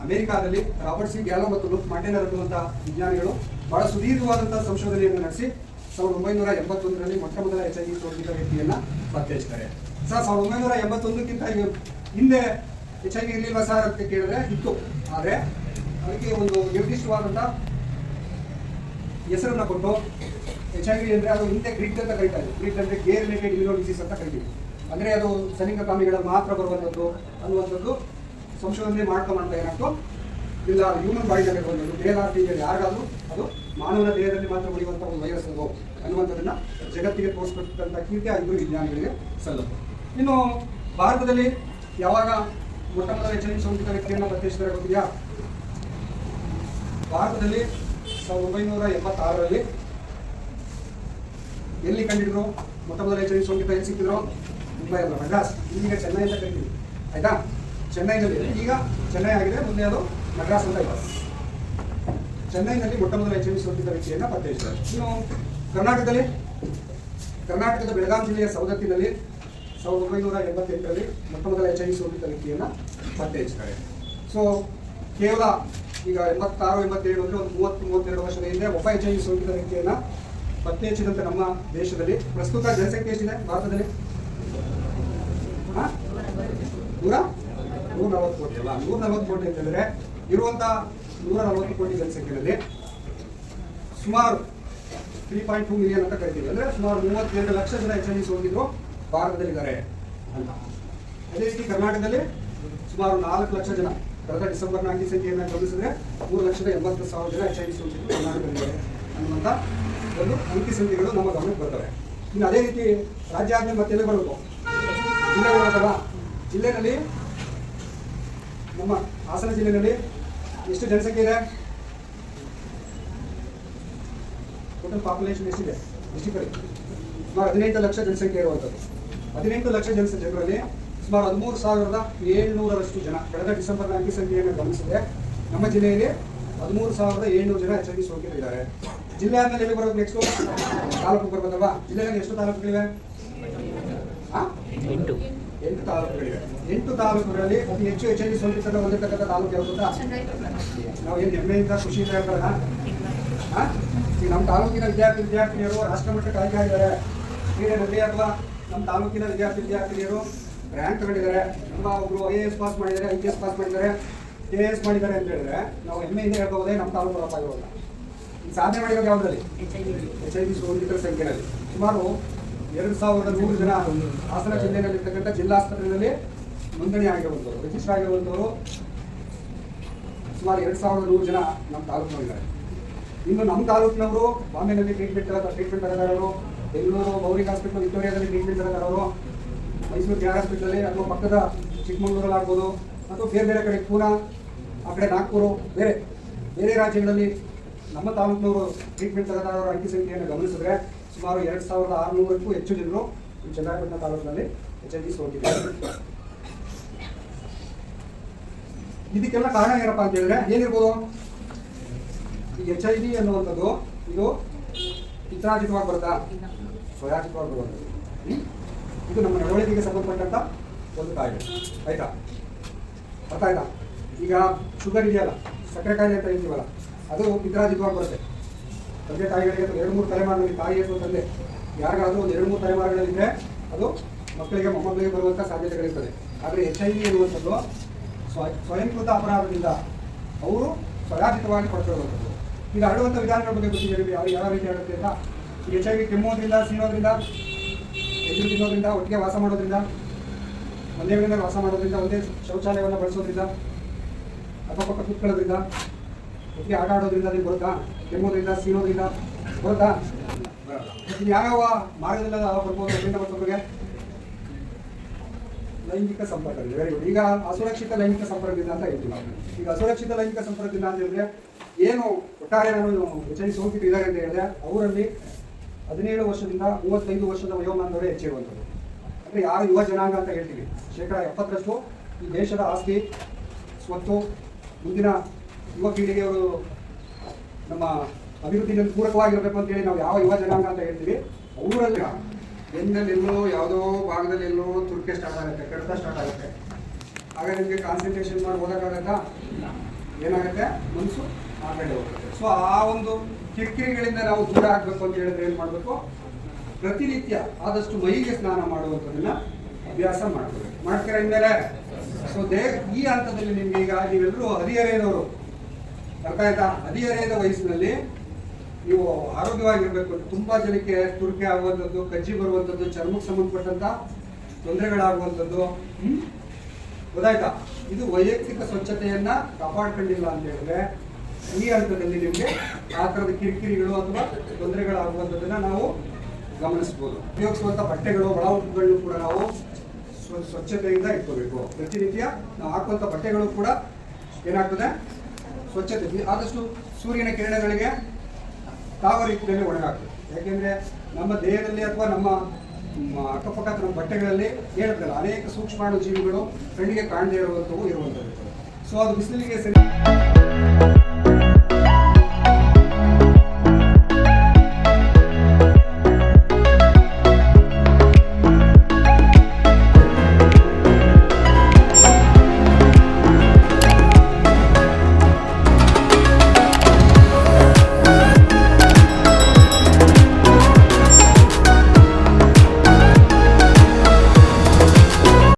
ಅಮೆರಿಕಾದಲ್ಲಿ Robert C ಗ್ಯಾಲೋ ಮತ್ತು look ಮಾರ್ಟಿನರ್ ಅನ್ನುವಂತಹ ವಿಜ್ಞಾನಿಗಳು ಬಹಳ ಸುದೀರ್ಘವಾದಂತಹ ಸಂಶೋಧನೆಯನ್ನು ನಡೆಸಿ 1981ರಲ್ಲಿ ಮೊಟ್ಟ ಮೊದಲ HIV ಸೋಂಕಿತ ವ್ಯಕ್ತಿಯನ್ನ ಪತ್ತೆ ಹಚ್ತಾರೆ. ಸರ್ 1981ಕ್ಕಿಂತ ಹಿಂದೆ HIV ಇರಲಿಲ್ವಾ ಸರ್ ಅಂತ ಕೇಳಿದ್ರೆ ಇತ್ತು, ಆದರೆ ಅದಕ್ಕೆ ಒಂದು ನಿರ್ದಿಷ್ಟವಾದಂತಹ ಹೆಸರನ್ನ ಕೊಟ್ಟು HIV ಅಂದ್ರೆ ಅದು ಹಿಂದೆ ಗ್ರಿಡ್ ಅಂತ ಕರೀತಾ ಇದ್ರು. ಗ್ರಿಡ್ ಅಂದ್ರೆ ಗೇ ರಿಲೇಟೆಡ್ ಇಮ್ಯುನೋ ಡಿಸೀಸ್ ಅಂತ ಕರಿತೀವಿ. ಅಂದ್ರೆ ಅದು ಸಲಿಂಗಕಾಮಿಗಳಲ್ಲಿ ಮಾತ್ರ ಬರುವಂಥದ್ದು ಅನ್ನುವಂಥದ್ದು ಸಂಶೋಧನೆ ಮಾಡ್ತಾ ಏನಾಗ್ತು, ಇಲ್ಲ ಹ್ಯೂಮನ್ ಬಾಡಿಯಲ್ಲಿ ಬಂದದ್ದು ಮೇಲ್ ಆರ್ ಫೀಮೇಲ್ ಯಾರಿಗಾದ್ರೂ ಅದು ಮಾನವನ ದೇಹದಲ್ಲಿ ಮಾತ್ರ ಉಳಿಯುವಂಥ ಒಂದು ವೈರಸ್ ಅದು ಅನ್ನುವಂಥದ್ದನ್ನ ಜಗತ್ತಿಗೆ ತೋರಿಸ್ಕೊಟ್ಟಂಥ ಕೀರ್ತಿ ಆ ಇಬ್ಬರು ವಿಜ್ಞಾನಿಗಳಿಗೆ ಸಲ್ಲುತ್ತೆ. ಇನ್ನು ಭಾರತದಲ್ಲಿ ಯಾವಾಗ ಮೊಟ್ಟ ಮೊದಲ HIV ಸೋಂಕಿತ ವ್ಯಕ್ತಿಯನ್ನು ಪತ್ತೆ ಹಚ್ಚಿದರೆ ಗೊತ್ತಿದೆಯಾ? ಭಾರತದಲ್ಲಿ 1986ರಲ್ಲಿ ಎಲ್ಲಿ ಕಂಡಿದ್ರು ಮೊಟ್ಟ ಮೊದಲ HIV ಸೋಂಕಿತ ಎಲ್ಲಿ ಸಿಕ್ಕಿದ್ರು? ಮುಂಬೈ ಅಲ್ಲ, ಮದ್ರಾಸ್, ಈಗ ಚೆನ್ನೈ ಅಂತ ಕರಿತೀವಿ, ಆಯ್ತಾ? ಚೆನ್ನೈನಲ್ಲಿ, ಈಗ ಚೆನ್ನೈ ಆಗಿದೆ, ಮುಂದೆ ಅದು ಮದ್ರಾಸ್ ಅಂತ ಇದೆ. ಚೆನ್ನೈನಲ್ಲಿ ಮೊಟ್ಟ ಮೊದಲ HIV ಸೋಂಕಿತ ವ್ಯಕ್ತಿಯನ್ನು ಪತ್ತೆ ಹಚ್ಚಿದ್ದಾರೆ. ಇನ್ನು ಕರ್ನಾಟಕದ ಬೆಳಗಾಂ ಜಿಲ್ಲೆಯ ಸವದತ್ತಿನಲ್ಲಿ 1988ರಲ್ಲಿ ಮೊಟ್ಟ ಮೊದಲ HIV ಸೋಂಕಿತ ವ್ಯಕ್ತಿಯನ್ನು ಪತ್ತೆ ಹಚ್ಚಿದ್ದಾರೆ. ಸೊ ಕೇವಲ ಈಗ 86, 87 ಅಂದರೆ ಒಂದು 30-32 ವರ್ಷದ ಹಿಂದೆ ಒಬ್ಬ HIV ಸೋಂಕಿತ ವ್ಯಕ್ತಿಯನ್ನು ಪತ್ತೆ ಹಚ್ಚಿದಂತೆ ನಮ್ಮ ದೇಶದಲ್ಲಿ ಪ್ರಸ್ತುತ ಜನಸಂಖ್ಯೆ ಎಷ್ಟಿದೆ ಭಾರತದಲ್ಲಿ? 140 ಕೋಟಿ ಅಲ್ಲ, 140 ಕೋಟಿ ಅಂತಂದ್ರೆ ಇರುವಂತ 140 ಕೋಟಿ ಜನಸಂಖ್ಯೆಯಲ್ಲಿ ಸುಮಾರು 3.2 ಮಿಲಿಯನ್ ಅಂತ ಕರಿತೀವಿ. ಅಂದ್ರೆ ಸುಮಾರು 32 ಲಕ್ಷ ಜನ HIV ಸೋಂಕಿದ್ರು ಭಾರತದಲ್ಲಿದ್ದಾರೆ ಅಂತ. ಅದೇ ರೀತಿ ಕರ್ನಾಟಕದಲ್ಲಿ ಸುಮಾರು 4 ಲಕ್ಷ ಜನ, ಕಳೆದ ಡಿಸೆಂಬರ್ನ ಅಂಕಿ ಸಂಖ್ಯೆಯನ್ನು ಗಮನಿಸಿದ್ರೆ 3,80,000 ಜನ HIV ಸೋಂಕಿದ್ರು ಕರ್ನಾಟಕದಲ್ಲಿದ್ದಾರೆ ಅನ್ನುವಂಥ ಒಂದು ಅಂಕಿ ಸಂಖ್ಯೆಗಳು ನಮ್ಮ ಗಮನಕ್ಕೆ ಬರ್ತವೆ. ಇನ್ನು ಅದೇ ರೀತಿ ರಾಜ್ಯ ಆದ್ಮೇಲೆ ಮತ್ತೆ ಎಲ್ಲಿ ಬರಬೇಕು? ಜಿಲ್ಲೆಗಳಲ್ಲ. ಜಿಲ್ಲೆನಲ್ಲಿ ನಮ್ಮ ಹಾಸನ ಜಿಲ್ಲೆಯಲ್ಲಿ ಎಷ್ಟು ಜನಸಂಖ್ಯೆ ಇದೆ? ಟೋಟಲ್ ಪಾಪ್ಯುಲೇಷನ್ ಎಷ್ಟಿದೆ ಡಿಸ್ಟ್ರಿಕ್ಟಲ್ಲಿ? ಸುಮಾರು 18 ಲಕ್ಷ ಜನಸಂಖ್ಯೆ ಇರುವಂಥದ್ದು. 18 ಲಕ್ಷ ಜನರಲ್ಲಿ ಸುಮಾರು 13,700ರಷ್ಟು ಜನ, ಕಳೆದ ಡಿಸೆಂಬರ್ನ ಅಂಕಿ ಸಂಖ್ಯೆಯನ್ನು ಗಮನಿಸಿದ್ರೆ ನಮ್ಮ ಜಿಲ್ಲೆಯಲ್ಲಿ 13,700 ಜನ HIV ಸೋಂಕಿತರಿದ್ದಾರೆ. ಜಿಲ್ಲೆ ಆದ್ಮೇಲೆ ಎಲ್ಲಿ ಬರೋದು? ನೆಕ್ಸ್ಟ್ ತಾಲೂಕು ಬರ್ಬೋದಲ್ವಾ? ಜಿಲ್ಲೆಯಲ್ಲಿ ಎಷ್ಟು ತಾಲೂಕುಗಳಿವೆ? 8 ತಾಲೂಕುಗಳಿವೆ. 8 ತಾಲೂಕುಗಳಲ್ಲಿ ಅತಿ ಹೆಚ್ಚು HIV ಸೋಂಕಿತರು ಹೊಂದಿರತಕ್ಕಂಥ ತಾಲೂಕು ಯಾವುದು ಗೊತ್ತಾ? ನಾವು ಏನು ಹೆಮ್ಮೆಯಿಂದ ಖುಷಿಯಿಂದ ಹೇಳ್ತಾರ? ಈಗ ನಮ್ಮ ತಾಲೂಕಿನ ವಿದ್ಯಾರ್ಥಿನಿಯರು ರಾಷ್ಟ್ರಮಟ್ಟಕ್ಕೆ ಆಯ್ಕೆ ಆಗಿದ್ದಾರೆ. ಕ್ರೀಡೆಯಲ್ಲಿ ಅಥವಾ ನಮ್ಮ ತಾಲೂಕಿನ ವಿದ್ಯಾರ್ಥಿನಿಯರು ರ್ಯಾಂಕ್ ತಗೊಂಡಿದ್ದಾರೆ. ನಮ್ಮ ಒಬ್ರು IAS ಪಾಸ್ ಮಾಡಿದ್ದಾರೆ, IPS ಪಾಸ್ ಮಾಡಿದ್ದಾರೆ, KS ಮಾಡಿದ್ದಾರೆ ಅಂತ ಹೇಳಿದ್ರೆ ನಾವು ಹೆಮ್ಮೆಯಿಂದ ಹೇಳ್ಬೋದೇ ನಮ್ಮ ತಾಲೂಕು ಆಗಿರೋಲ್ಲ. ಈಗ ಸಾಧನೆ ಮಾಡಿರೋದು ಯಾವುದರಲ್ಲಿ? HIV ಸೋಂಕಿತರ ಸಂಖ್ಯೆಯಲ್ಲಿ ಸುಮಾರು 2,100 ಜನ ಹಾಸನ ಜಿಲ್ಲೆಯಲ್ಲಿರ್ತಕ್ಕಂಥ ಜಿಲ್ಲಾಸ್ಪತ್ರೆಯಲ್ಲಿ ನೋಂದಣಿ ಆಗಿರುವಂಥವ್ರು, ರಿಜಿಸ್ಟರ್ ಆಗಿರುವಂಥವರು ಸುಮಾರು 2,100 ಜನ ನಮ್ಮ ತಾಲೂಕಿನಲ್ಲಿದ್ದಾರೆ. ಇನ್ನು ನಮ್ಮ ತಾಲೂಕಿನವರು ಬಾಂಬೆನಲ್ಲಿ ಟ್ರೀಟ್ಮೆಂಟ್ ತಗೋತಾರವರು, ಬೆಂಗಳೂರು ಮೌಲಿಕ ಹಾಸ್ಪಿಟಲ್ ವಿಕ್ಟೋರಿಯಾದಲ್ಲಿ ಟ್ರೀಟ್ಮೆಂಟ್ ತಗೋತಾರವರು, ಮೈಸೂರು KR ಹಾಸ್ಪಿಟಲಲ್ಲಿ ಅಥವಾ ಪಕ್ಕದ ಚಿಕ್ಕಮಗಳೂರಲ್ಲಿ ಆಗ್ಬೋದು, ಅಥವಾ ಬೇರೆ ಬೇರೆ ಕಡೆ ಪೂನಾ, ಆ ಕಡೆ ನಾಗ್ಪುರು, ಬೇರೆ ರಾಜ್ಯಗಳಲ್ಲಿ ನಮ್ಮ ತಾಲೂಕಿನವರು ಟ್ರೀಟ್ಮೆಂಟ್ ತಗೋತಾರವರ ಅಂಕಿ ಸಂಖ್ಯೆಯನ್ನು ಗಮನಿಸಿದ್ರೆ ಸುಮಾರು 2,600ಕ್ಕೂ ಹೆಚ್ಚು ಜನರು ಈ ಚನ್ನರಾಯಪಟ್ಟಣ ತಾಲೂಕಿನಲ್ಲಿ HIV ಸೋಂಕಿದ್ದಾರೆ. ಇದಕ್ಕೆಲ್ಲ ಕಾರಣ ಏನಪ್ಪಾ ಅಂತ ಹೇಳಿದ್ರೆ ಏನಿರ್ಬೋದು? ಈ HIV ಅನ್ನುವಂಥದ್ದು ಇದು ಪಿತ್ರಾರ್ಜಿತವಾಗಿ ಬರುತ್ತಾ? ಸ್ವಯಾರ್ಜಿತವಾಗಿ ಬರುವಂಥದ್ದು. ಇದು ನಮ್ಮ ನಡವಳಿಕೆಗೆ ಸಂಬಂಧಪಟ್ಟಂತ ಒಂದು ಕಾಯಿಲೆ, ಆಯ್ತಾ? ಅರ್ಥ ಆಯ್ತಾ? ಈಗ ಶುಗರ್ ಇದೆಯಲ್ಲ, ಸಕ್ಕರೆ ಕಾಯಿಲೆ ಅಂತ ಹೇಳ್ತೀವಲ್ಲ, ಅದು ಪಿತ್ರಾರ್ಜಿತವಾಗಿ ಬರುತ್ತೆ. ತಂದೆ ತಾಯಿಗಳಿಗೆ 2-3 ತಲೆಮಾರಿನಲ್ಲಿ, ತಾಯಿ ಅಥವಾ ತಂದೆ ಯಾರಿಗಾದ್ರೂ ಒಂದು 2-3 ತಲೆಮಾರುಗಳಲ್ಲಿದ್ದರೆ ಅದು ಮಕ್ಕಳಿಗೆ ಮೊಮ್ಮಕ್ಕಳಿಗೆ ಬರುವಂಥ ಸಾಧ್ಯತೆಗಳಿರ್ತದೆ. ಆದರೆ HIV ಎನ್ನುವಂಥದ್ದು ಸ್ವಯಂಕೃತ ಅಪರಾಧದಿಂದ ಅವರು ಸ್ವಯಾರ್ಜಿತವಾಗಿ ಪಡ್ಕೊಳ್ಳುವಂಥದ್ದು. ಈಗ ಹರಡುವಂಥ ವಿಧಾನಗಳ ಬಗ್ಗೆ ಗೊತ್ತಿದೆ, ಯಾವ ರೀತಿ ಹರಡುತ್ತೆ ಅಂತ. ಈ HIV ಕೆಮ್ಮೋದ್ರಿಂದ, ಸೀನೋದ್ರಿಂದ, ಎದುರು ತಿನ್ನೋದ್ರಿಂದ, ಒಟ್ಟಿಗೆ ವಾಸ ಮಾಡೋದ್ರಿಂದ, ಒಂದೇ ಮನೆಯಲ್ಲಿ ವಾಸ ಮಾಡೋದ್ರಿಂದ, ಒಂದೇ ಶೌಚಾಲಯವನ್ನು ಬಳಸೋದ್ರಿಂದ, ಅಕ್ಕಪಕ್ಕ ಕೂತ್ಕೊಳ್ಳೋದ್ರಿಂದ, ಒಟ್ಟಿಗೆ ಆಟ ಆಡೋದ್ರಿಂದ ಅದನ್ನು ಬರುತ್ತಾ? ಕೆಮ್ಮೋದ್ರಿಂದ, ಸೀನೋದ್ರಿಂದ ಬರುತ್ತಾ? ಯಾವ್ಯಾವ ಮಾರ್ಗದಿಂದ ಬರ್ಬೋದು? ಅದರಿಂದ ಮತ್ತೊಬ್ಬರಿಗೆ ಲೈಂಗಿಕ ಸಂಪರ್ಕದಿಂದ. Very good. ಈಗ ಅಸುರಕ್ಷಿತ ಲೈಂಗಿಕ ಸಂಪರ್ಕದಿಂದ ಅಂತ ಹೇಳ್ತೀವಿ ನಾವು. ಈಗ ಅಸುರಕ್ಷಿತ ಲೈಂಗಿಕ ಸಂಪರ್ಕದಿಂದ ಅಂತ ಹೇಳಿದ್ರೆ ಏನು? ಒಟ್ಟಾರೆ ನಾನು HIV ಸೋಂಕಿತರು ಇದ್ದಾರೆ ಅಂತ ಹೇಳಿದ್ರೆ ಅವರಲ್ಲಿ 17 ವರ್ಷದಿಂದ 35 ವರ್ಷದ ವಯೋಮಾನದವರೇ ಹೆಚ್ಚಿರುವಂಥದ್ದು. ಅಂದರೆ ಯಾರು ಯುವ ಜನಾಂಗ ಅಂತ ಹೇಳ್ತೀವಿ, 70% ಈ ದೇಶದ ಆಸ್ತಿ, ಸ್ವತ್ತು, ಮುಂದಿನ ಯುವ ಪೀಳಿಗೆಯವರು ನಮ್ಮ ಅಭಿವೃದ್ಧಿಗೆ ಪೂರಕವಾಗಿರಬೇಕು ಅಂತೇಳಿ ನಾವು ಯಾವ ಯುವ ಜನಾಂಗ ಅಂತ ಹೇಳ್ತೀವಿ, ಅವರಲ್ಲಿ ಬೆನ್ನಲ್ಲೆಲ್ಲೋ ಯಾವುದೋ ಭಾಗದಲ್ಲೆಲ್ಲೋ ತುರ್ಕೆ ಸ್ಟಾರ್ಟ್ ಆಗುತ್ತೆ, ಕಡಿತ ಸ್ಟಾರ್ಟ್ ಆಗುತ್ತೆ. ಆಗ ನಿಮಗೆ ಕಾನ್ಸಂಟ್ರೇಷನ್ ಮಾಡಿ ಓದೋಕ್ಕಾಗತ್ತಾ? ಏನಾಗುತ್ತೆ, ಮನಸ್ಸು ಆ ಕಡೆ ಹೋಗುತ್ತೆ. ಸೊ ಆ ಒಂದು ಕಿರಿಕಿರಿಗಳಿಂದ ನಾವು ದೂರ ಆಗಬೇಕು ಅಂತ ಹೇಳಿದ್ರೆ ಏನು ಮಾಡಬೇಕು, ಪ್ರತಿನಿತ್ಯ ಆದಷ್ಟು ಮೈಗೆ ಸ್ನಾನ ಮಾಡುವಂಥದ್ದನ್ನ ಅಭ್ಯಾಸ ಮಾಡ್ಕೋಬೇಕು. ಮಾಡ್ತೀರಾ ಇನ್ಮೇಲೆ? ಸೊ ಈ ಹಂತದಲ್ಲಿ ನಿಮ್ಗೆ ಈಗ ನೀವೆಲ್ಲರೂ ಹದಿಹರೆಯದವರು, ಅರ್ಥ ಆಯ್ತಾ? ಹದಿಹರೆಯದ ವಯಸ್ಸಿನಲ್ಲಿ ನೀವು ಆರೋಗ್ಯವಾಗಿರ್ಬೇಕು. ತುಂಬಾ ಜನಕ್ಕೆ ತುರ್ಕೆ ಆಗುವಂಥದ್ದು, ಕಜ್ಜಿ ಬರುವಂಥದ್ದು, ಚರ್ಮಕ್ಕೆ ಸಂಬಂಧಪಟ್ಟಂತ ತೊಂದರೆಗಳಾಗುವಂಥದ್ದು, ಗೊತ್ತಾಯ್ತಾ? ಇದು ವೈಯಕ್ತಿಕ ಸ್ವಚ್ಛತೆಯನ್ನ ಕಾಪಾಡ್ಕೊಂಡಿಲ್ಲ ಅಂತ ಹೇಳಿದ್ರೆ ಈ ಹಂತದಲ್ಲಿ ನಿಮಗೆ ಆ ಥರದ ಕಿರಿಕಿರಿಗಳು ಅಥವಾ ತೊಂದರೆಗಳಾಗುವಂಥದ್ದನ್ನ ನಾವು ಗಮನಿಸ್ಬೋದು. ಉಪಯೋಗಿಸುವಂಥ ಬಟ್ಟೆಗಳು, ಒಳ ಉಡುಪುಗಳನ್ನು ಕೂಡ ನಾವು ಸ್ವಚ್ಛತೆಯಿಂದ ಇಟ್ಕೋಬೇಕು. ಪ್ರತಿನಿತ್ಯ ನಾವು ಹಾಕುವಂಥ ಬಟ್ಟೆಗಳು ಕೂಡ ಏನಾಗ್ತದೆ, ಸ್ವಚ್ಛತೆ. ಆದಷ್ಟು ಸೂರ್ಯನ ಕಿರಣಗಳಿಗೆ ತಾವ ರೀತಿಯಲ್ಲಿ ಒಣಗಾಗ್ತದೆ. ಯಾಕೆಂದ್ರೆ ನಮ್ಮ ದೇಹದಲ್ಲಿ ಅಥವಾ ನಮ್ಮ ಅಕ್ಕಪಕ್ಕ ನಮ್ಮ ಬಟ್ಟೆಗಳಲ್ಲಿ ಹೇಳುತ್ತಲ್ಲ, ಅನೇಕ ಸೂಕ್ಷ್ಮಾಣು ಜೀವಿಗಳು ಕಣ್ಣಿಗೆ ಕಾಣದೇ ಇರುವಂಥವು ಇರುವಂಥದ್ದು. ಸೊ ಅದು ಬಿಸಿಲಿಗೆ ಸರಿ